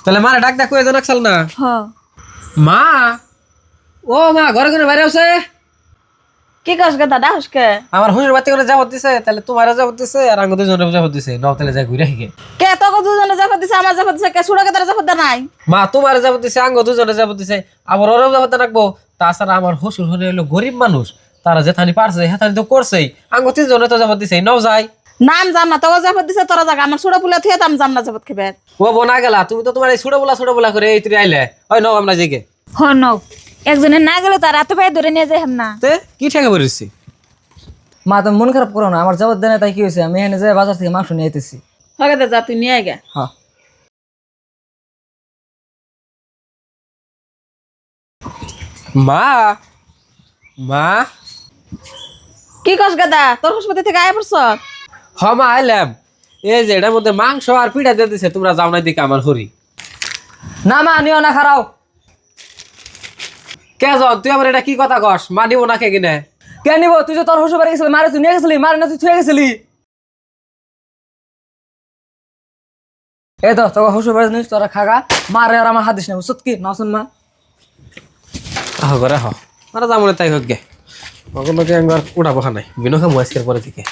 তাহলে মারে ডাক ডাক কই জানাক চাল না হ মা ও মা ঘরে ঘরে বাইরে আছে কি কস গে দাদা হসকে আমার হুজুর বাতি করে যাবত দিছে তাহলে তোমারও যাবত দিছে আর আঙ্গ দুজনের যাবত দিছে নাও তাহলে যাই ঘুরে আইগে কে তোকে দুজনে জাফর দিছে আমার জাফর দিছে কে সুড়াকে তার জাফর দে নাই মা তোমার যাবত দিছে আঙ্গ দুজনের যাবত দিছে আবার ওরও যাবত রাখবো তাছাড়া আমার শ্বশুর হলে হলো গরিব মানুষ তারা যেখানি পারছে হেথানি তো করছেই আঙ্গ তিনজনে তো যাবত দিছে নাও যাই নাম জাম না তোকে জাফর দিছে তোরা জায়গা আমার সুড়া পুলে থিয়ে দাম জাম না জাফর খেবে ও বোনা গেলা তুমি তো তোমার এই ছোট বলা করে এই তুই আইলে ওই নাও আমরা জিগে হ নও একজনে না গেলে তার হাতে পায়ে ধরে নিয়ে যাই না তে কি ঠেকা পড়েছি মা তুমি মন খারাপ করো না, আমার জবাব দেয় না তাই কি হয়েছে, আমি এখানে যাই বাজার থেকে মাংস নিয়ে আইতেছি। হগে দে যা তুই নিয়ে আয় গে হ্যাঁ মা মা কি কস গাদা তোর হাসপাতাল থেকে আয় পড়ছ হ মা আইলাম এই যে এটার মধ্যে মাংস আর পিঠা দিয়ে দিছে তোমরা যাও নাই দিকে আমার হরি না মা নিও না, খারাও। কে জন তুই আমার এটা কি কথা কস মা নিব না কে কিনে কে নিব? তুই যে তোর শ্বশুর বাড়ি গেছিলি, মারে তুই নিয়ে গেছিলি, মারে না তুই থুয়ে গেছিলি। এই তো তোর শ্বশুর বাড়ি জিনিস তোরা খাগা, মারে আর আমার হাত দিস না, বুঝছত কি না? শুন মা, আহ করে হ মারা যাবো তাই হোক গে ওগুলোকে একবার উঠাবো খানাই বিনো খামো আজকের পরে থেকে